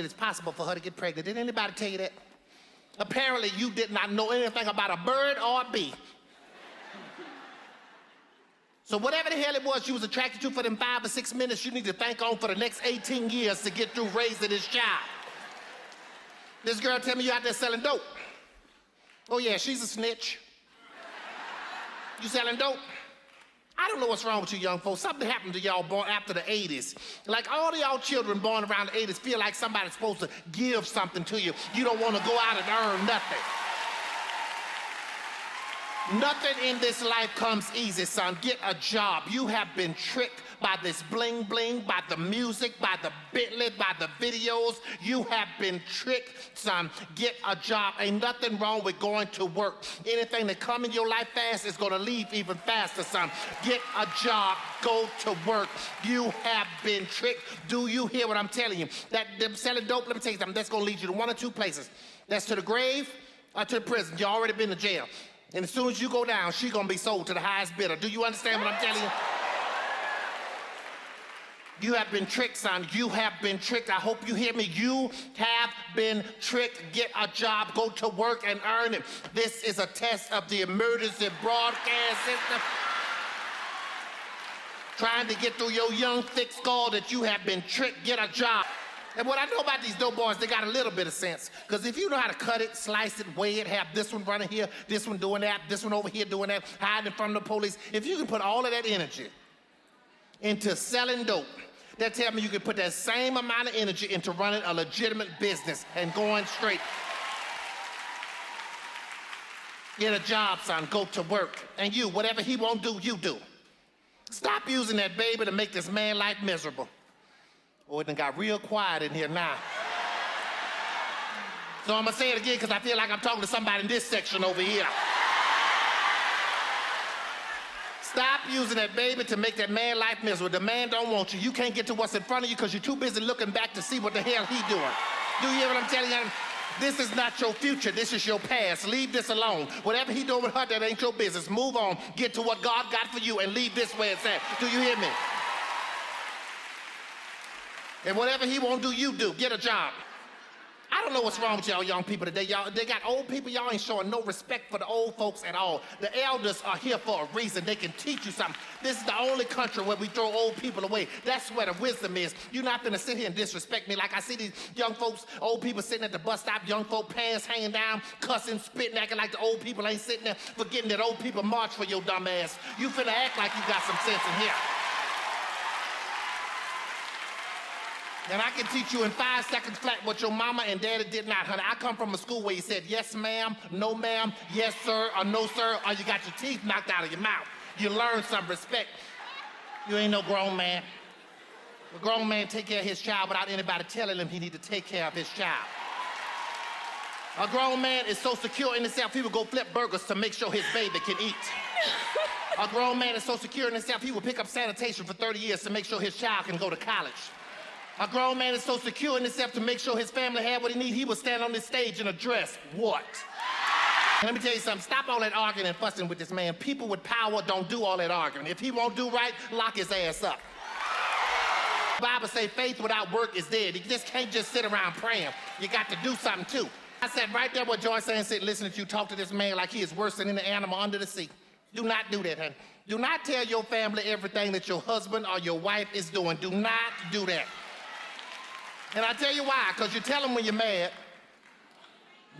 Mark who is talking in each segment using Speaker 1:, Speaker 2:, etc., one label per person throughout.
Speaker 1: it's possible for her to get pregnant. Did anybody tell you that? Apparently, you did not know anything about a bird or a bee. So whatever the hell it was you was attracted to for them 5 or 6 minutes, you need to think on for the next 18 years to get through raising this child. This girl tell me you out there selling dope. Oh yeah, she's a snitch. You selling dope? I don't know what's wrong with you young folks. Something happened to y'all born after the 80s. Like all of y'all children born around the 80s feel like somebody's supposed to give something to you. You don't want to go out and earn nothing. Nothing in this life comes easy, son. Get a job. You have been tricked by this bling bling, by the music, by the Bentley, by the videos. You have been tricked, son. Get a job. Ain't nothing wrong with going to work. Anything that come in your life fast is gonna leave even faster, son. Get a job. Go to work. You have been tricked. Do you hear what I'm telling you? That them selling dope, let me tell you something, that's gonna lead you to one or two places. That's to the grave or to the prison. You already been to jail. And as soon as you go down, she's gonna be sold to the highest bidder. Do you understand what I'm telling you? You have been tricked, son. You have been tricked. I hope you hear me. You have been tricked. Get a job, go to work and earn it. This is a test of the emergency broadcast system. Trying to get through your young, thick skull that you have been tricked. Get a job. And what I know about these dope boys, they got a little bit of sense. Because if you know how to cut it, slice it, weigh it, have this one running here, this one doing that, this one over here doing that, hiding from the police, if you can put all of that energy into selling dope, that tell me you can put that same amount of energy into running a legitimate business and going straight. Get a job, son, go to work. And you, whatever he won't do, you do. Stop using that baby to make this man life miserable. Oh, it done got real quiet in here now. So I'm gonna say it again because I feel like I'm talking to somebody in this section over here. Stop using that baby to make that man life miserable. The man don't want you. You can't get to what's in front of you because you're too busy looking back to see what the hell he doing. Do you hear what I'm telling you? This is not your future. This is your past. Leave this alone. Whatever he doing with her, that ain't your business. Move on. Get to what God got for you and leave this where it's at. Do you hear me? And whatever he won't do, you do. Get a job. I don't know what's wrong with y'all young people today. Y'all, they got old people, y'all ain't showing no respect for the old folks at all. The elders are here for a reason. They can teach you something. This is the only country where we throw old people away. That's where the wisdom is. You're not gonna sit here and disrespect me like I see these young folks, old people sitting at the bus stop, young folk pants hanging down, cussing, spitting, acting like the old people ain't sitting there, forgetting that old people march for your dumb ass. You finna act like you got some sense in here. And I can teach you in 5 seconds flat what your mama and daddy did not, honey. I come from a school where you said, yes, ma'am, no, ma'am, yes, sir, or no, sir, or you got your teeth knocked out of your mouth. You learn some respect. You ain't no grown man. A grown man take care of his child without anybody telling him he need to take care of his child. A grown man is so secure in himself, he will go flip burgers to make sure his baby can eat. A grown man is so secure in himself, he will pick up sanitation for 30 years to make sure his child can go to college. A grown man is so secure in himself to make sure his family had what he needs, he would stand on this stage in a dress. What? Let me tell you something, stop all that arguing and fussing with this man. People with power don't do all that arguing. If he won't do right, lock his ass up. The Bible say faith without work is dead. You just can't just sit around praying. You got to do something too. I said right there what Joyce saying, sit listening to you talk to this man like he is worse than any animal under the sea. Do not do that, honey. Do not tell your family everything that your husband or your wife is doing. Do not do that. And I tell you why, because you tell them when you're mad,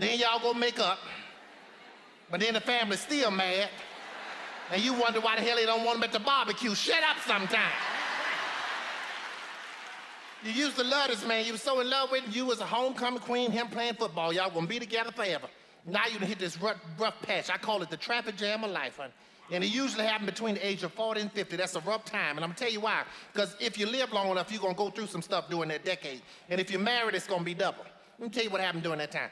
Speaker 1: then y'all go make up, but then the family's still mad, and you wonder why the hell they don't want them at the barbecue. Shut up sometime. You used to love this man. You were so in love with him. You was a homecoming queen, him playing football. Y'all gonna be together forever. Now you done hit this rough patch. I call it the traffic jam of life, honey. And it usually happens between the age of 40 and 50. That's a rough time. And I'm gonna tell you why. Because if you live long enough, you're gonna go through some stuff during that decade. And if you're married, it's gonna be double. Let me tell you what happened during that time.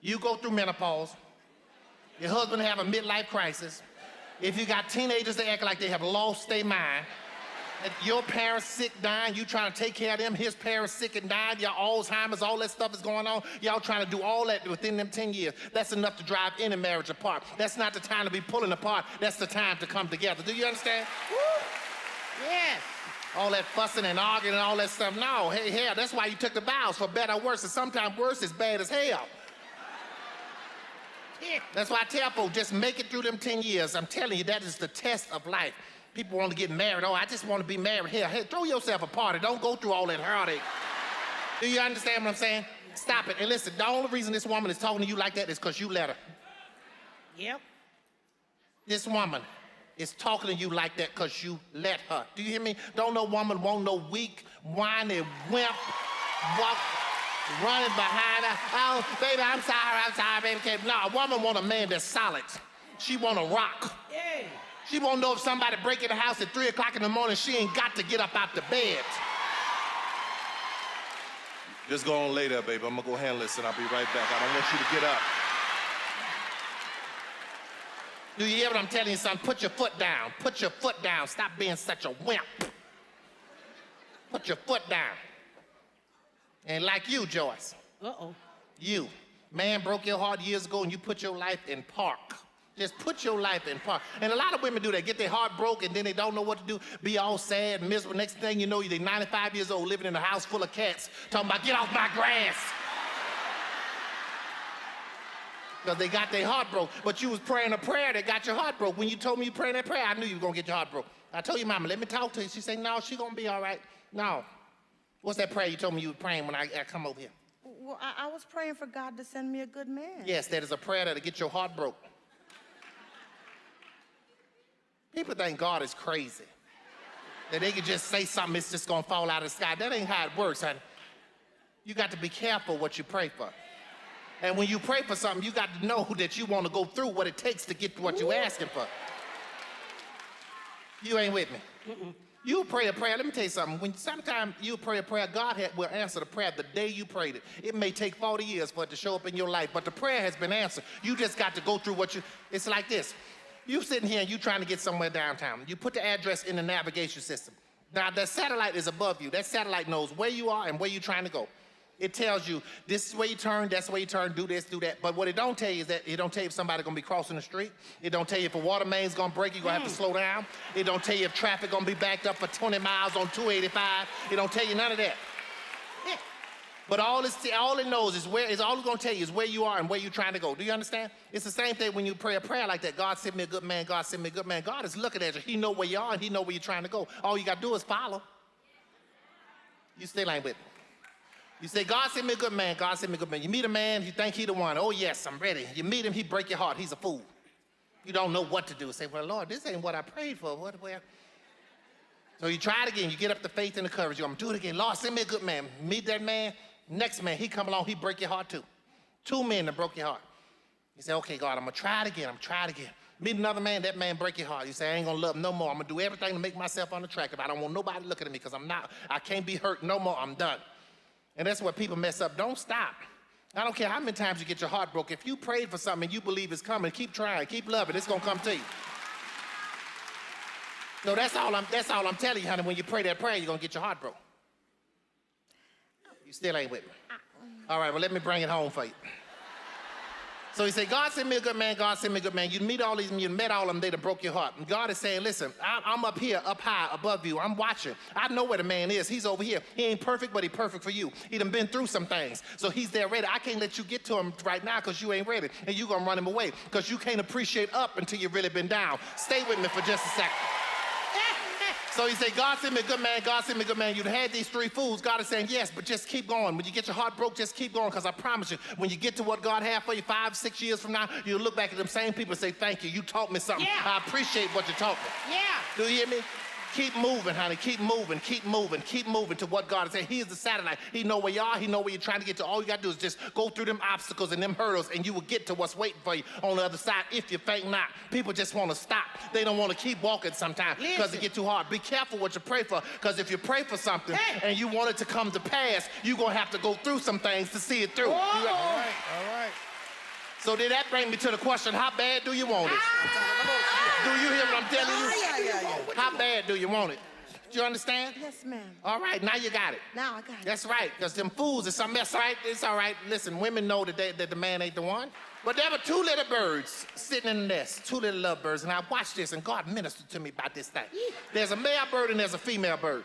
Speaker 1: You go through menopause. Your husband have a midlife crisis. If you got teenagers that act like they have lost their mind, your parents sick, dying, you trying to take care of them, his parents sick and dying, your Alzheimer's, all that stuff is going on. Y'all trying to do all that within them 10 years. That's enough to drive any marriage apart. That's not the time to be pulling apart. That's the time to come together. Do you understand? Woo! Yes. All that fussing and arguing and all that stuff. No, hey, hell, that's why you took the vows, for better or worse, and sometimes worse is bad as hell. That's why I tell folks, just make it through them 10 years. I'm telling you, that is the test of life. People want to get married. Oh, I just want to be married. Hell, hey, throw yourself a party. Don't go through all that heartache. Do you understand what I'm saying? Stop it. And listen, the only reason this woman is talking to you like that is because you let her.
Speaker 2: Yep.
Speaker 1: This woman is talking to you like that because you let her. Do you hear me? Don't no woman want no weak, whiny wimp, walk, running behind her. Oh, baby, I'm sorry, baby. No, a woman want a man that's solid. She want a rock.
Speaker 2: Yeah.
Speaker 1: She won't know if somebody break in the house at 3 o'clock in the morning, she ain't got to get up out the bed.
Speaker 3: Just go on lay there, baby. I'm gonna go handle this and I'll be right back. I don't want you to get up.
Speaker 1: Do you hear what I'm telling you, son? Put your foot down. Put your foot down. Stop being such a wimp. Put your foot down. And like you, Joyce.
Speaker 2: Uh-oh.
Speaker 1: You. Man broke your heart years ago and you put your life in park. Just put your life in park. And a lot of women do that. Get their heart broke and then they don't know what to do. Be all sad, miserable. Next thing you know, they're 95 years old, living in a house full of cats, talking about, get off my grass. Because they got their heart broke. But you was praying a prayer that got your heart broke. When you told me you praying that prayer, I knew you were going to get your heart broke. I told you, Mama, let me talk to you. She said, no, she going to be all right. No. What's that prayer you told me you were praying when I come over here?
Speaker 4: Well, I was praying for God to send me a good man.
Speaker 1: Yes, that is a prayer that'll get your heart broke. People think God is crazy. That they can just say something, it's just going to fall out of the sky. That ain't how it works, honey. You got to be careful what you pray for. And when you pray for something, you got to know that you want to go through what it takes to get to what you're asking for. You ain't with me. You pray a prayer. Let me tell you something. When sometimes you pray a prayer, God will answer the prayer the day you prayed it. It may take 40 years for it to show up in your life, but the prayer has been answered. You just got to go through what you... It's like this. You sitting here and you trying to get somewhere downtown. You put the address in the navigation system. Now, that satellite is above you. That satellite knows where you are and where you're trying to go. It tells you, this is where you turn, that's where you turn, do this, do that. But what it don't tell you is that it don't tell you if somebody's gonna be crossing the street. It don't tell you if a water main's gonna break, you're gonna have to slow down. It don't tell you if traffic gonna be backed up for 20 miles on 285. It don't tell you none of that. But all it knows is all it's gonna tell you is where you are and where you're trying to go. Do you understand? It's the same thing when you pray a prayer like that. God send me a good man, God send me a good man. God is looking at you. He know where you are and he know where you're trying to go. All you gotta do is follow. You still ain't with me. You say, God send me a good man, God send me a good man. You meet a man, you think he the one. Oh yes, I'm ready. You meet him, he break your heart, he's a fool. You don't know what to do. Say, well, Lord, this ain't what I prayed for. So you try it again, you get up the faith and the courage. You're gonna do it again. Lord, send me a good man. Meet that man, next man, he come along, he break your heart too. 2 men that broke your heart. You say, okay, God, I'm gonna try it again, Meet another man, that man break your heart. You say, I ain't gonna love him no more. I'm gonna do everything to make myself unattractive. I don't want nobody looking at me because I can't be hurt no more, I'm done. And that's where people mess up. Don't stop. I don't care how many times you get your heart broke. If you prayed for something and you believe it's coming, keep trying, keep loving, it's gonna come to you. So that's all I'm telling you, honey. When you pray that prayer, you're gonna get your heart broke. You still ain't with me. All right, well, let me bring it home for you. So he said, God send me a good man, God send me a good man. You meet all these men, you met all of them, they done broke your heart. And God is saying, listen, I'm up here, up high, above you. I'm watching. I know where the man is. He's over here. He ain't perfect, but he's perfect for you. He done been through some things. So he's there ready. I can't let you get to him right now because you ain't ready. And you gonna run him away because you can't appreciate up until you've really been down. Stay with me for just a second. So he said, God send me a good man, God send me a good man. You've had these 3 fools. God is saying, yes, but just keep going. When you get your heart broke, just keep going, because I promise you, when you get to what God had for you 5, 6 years from now, you'll look back at them same people and say, thank you, you taught me something.
Speaker 2: Yeah.
Speaker 1: I appreciate what you taught me.
Speaker 2: Yeah.
Speaker 1: Do you hear me? Keep moving, honey. Keep moving, keep moving, keep moving to what God is saying. He is the satellite. He know where you are. He know where you're trying to get to. All you got to do is just go through them obstacles and them hurdles, and you will get to what's waiting for you on the other side if you faint not. People just want to stop. They don't want to keep walking sometimes because it get too hard. Be careful what you pray for, because if you pray for something and you want it to come to pass, you're going to have to go through some things to see it through.
Speaker 2: All
Speaker 3: right.
Speaker 1: So did that bring me to the question, how bad do you want it? Do you hear what I'm telling you?
Speaker 4: Yeah.
Speaker 1: How bad do you want it? Do you understand?
Speaker 4: Yes, ma'am.
Speaker 1: All right, now you got it.
Speaker 4: Now I got it.
Speaker 1: That's right, because them fools is something else, right? It's all right. Listen, women know that the man ain't the one. But there were 2 little birds sitting in the nest, 2 little lovebirds, and I watched this, and God ministered to me about this thing. There's a male bird and there's a female bird.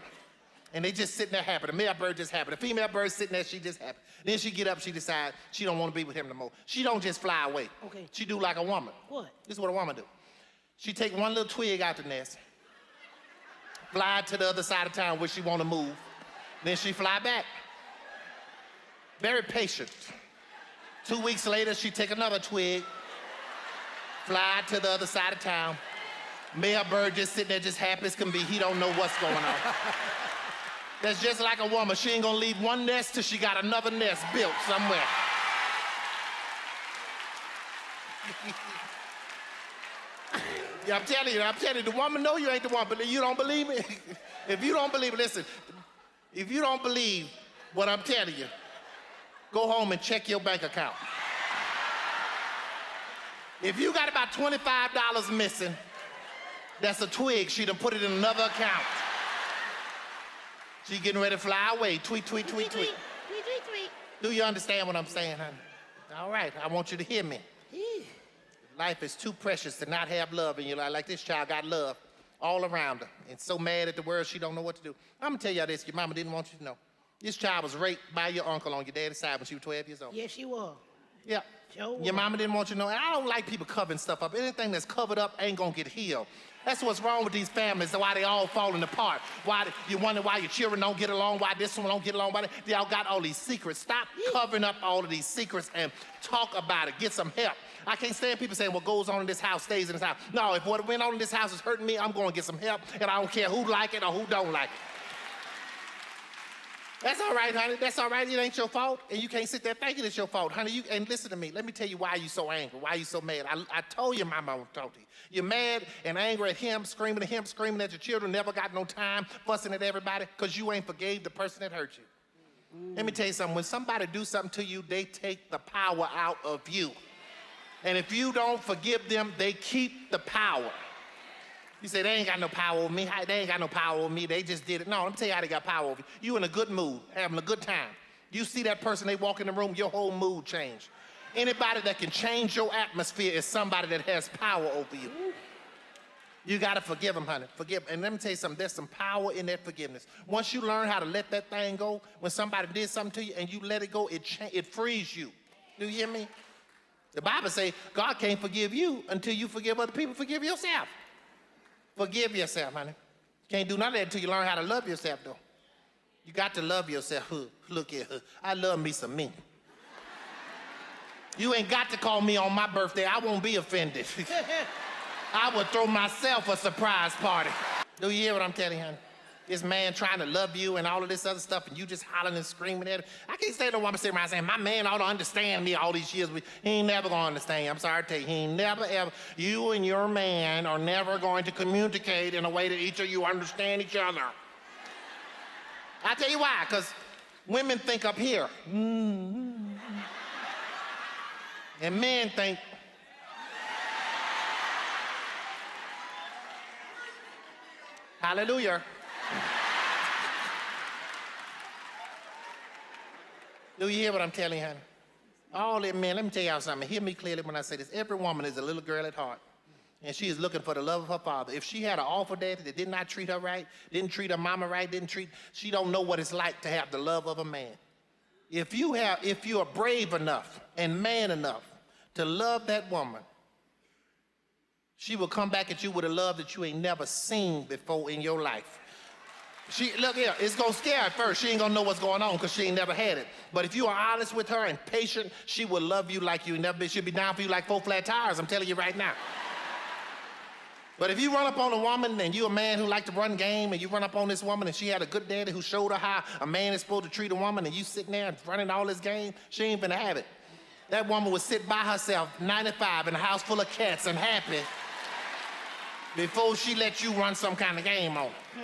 Speaker 1: And they just sitting there happy. The male bird just happy. The female bird sitting there, she just happy. Then she get up, she decide she don't want to be with him no more. She don't just fly away.
Speaker 2: Okay.
Speaker 1: She do like a woman.
Speaker 2: What?
Speaker 1: This is what a woman do. She take one little twig out the nest, fly to the other side of town where she want to move. Then she fly back. Very patient. 2 weeks later, she take another twig, fly to the other side of town. Male bird just sitting there just happy as can be. He don't know what's going on. That's just like a woman. She ain't gonna leave one nest till she got another nest built somewhere. Yeah, I'm telling you, the woman know you ain't the one, but you don't believe me? If you don't believe it, listen, if you don't believe what I'm telling you, go home and check your bank account. If you got about $25 missing, that's a twig. She done put it in another account. She getting ready to fly away. Tweet, tweet, tweet, tweet.
Speaker 2: Tweet, tweet, tweet.
Speaker 1: Do you understand what I'm saying, honey? All right, I want you to hear me. Life is too precious to not have love in your life. Like this child got love all around her and so mad at the world she don't know what to do. I'm gonna tell y'all this, your mama didn't want you to know. This child was raped by your uncle on your daddy's side when she was 12 years old.
Speaker 2: Yes, she was.
Speaker 1: Yeah.
Speaker 2: Sure was.
Speaker 1: Your mama didn't want you to know. And I don't like people covering stuff up. Anything that's covered up ain't gonna get healed. That's what's wrong with these families, why they all falling apart. Why you wonder why your children don't get along, why this one don't get along, why they all got all these secrets. Stop covering up all of these secrets and talk about it. Get some help. I can't stand people saying what goes on in this house stays in this house. No, if what went on in this house is hurting me, I'm going to get some help, and I don't care who like it or who don't like it. That's all right, honey. That's all right. It ain't your fault, and you can't sit there thinking it's your fault, honey. And listen to me. Let me tell you why you so angry, why you so mad. I told you my mama told you. You're mad and angry at him, screaming at your children, never got no time, fussing at everybody, because you ain't forgave the person that hurt you. Let me tell you something. When somebody do something to you, they take the power out of you. And if you don't forgive them, they keep the power. You say, they ain't got no power over me. They ain't got no power over me. They just did it. No, let me tell you how they got power over you. You in a good mood, having a good time. You see that person, they walk in the room, your whole mood changed. Anybody that can change your atmosphere is somebody that has power over you. You got to forgive them, honey. Forgive. And let me tell you something. There's some power in that forgiveness. Once you learn how to let that thing go, when somebody did something to you and you let it go, it frees you. Do you hear me? The Bible says God can't forgive you until you forgive other people. Forgive yourself. Forgive yourself, honey. Can't do none of that until you learn how to love yourself, though. You got to love yourself. Look here. I love me some me. You ain't got to call me on my birthday. I won't be offended. I would throw myself a surprise party. Do you hear what I'm telling you, honey? This man trying to love you and all of this other stuff, and you just hollering and screaming at him. I can't stand no woman sitting around saying, my man ought to understand me all these years. He ain't never gonna understand you. I'm sorry to tell you, he ain't never, ever. You and your man are never going to communicate in a way that each of you understand each other. I tell you why, because women think up here. And men think. Hallelujah. Do you hear what I'm telling you, honey? All that men, let me tell y'all something. Hear me clearly when I say this. Every woman is a little girl at heart, and she is looking for the love of her father. If she had an awful daddy that did not treat her right, didn't treat her mama right, she don't know what it's like to have the love of a man. If you are brave enough and man enough to love that woman, she will come back at you with a love that you ain't never seen before in your life. Look here, it's gonna scare her at first. She ain't gonna know what's going on because she ain't never had it. But if you are honest with her and patient, she will love you like you never been. She'll be down for you like 4 flat tires, I'm telling you right now. But if you run up on a woman and you're a man who like to run game and you run up on this woman and she had a good daddy who showed her how a man is supposed to treat a woman and you sitting there and running all this game, she ain't gonna have it. That woman would sit by herself, 95, in a house full of cats and happy before she let you run some kind of game on her.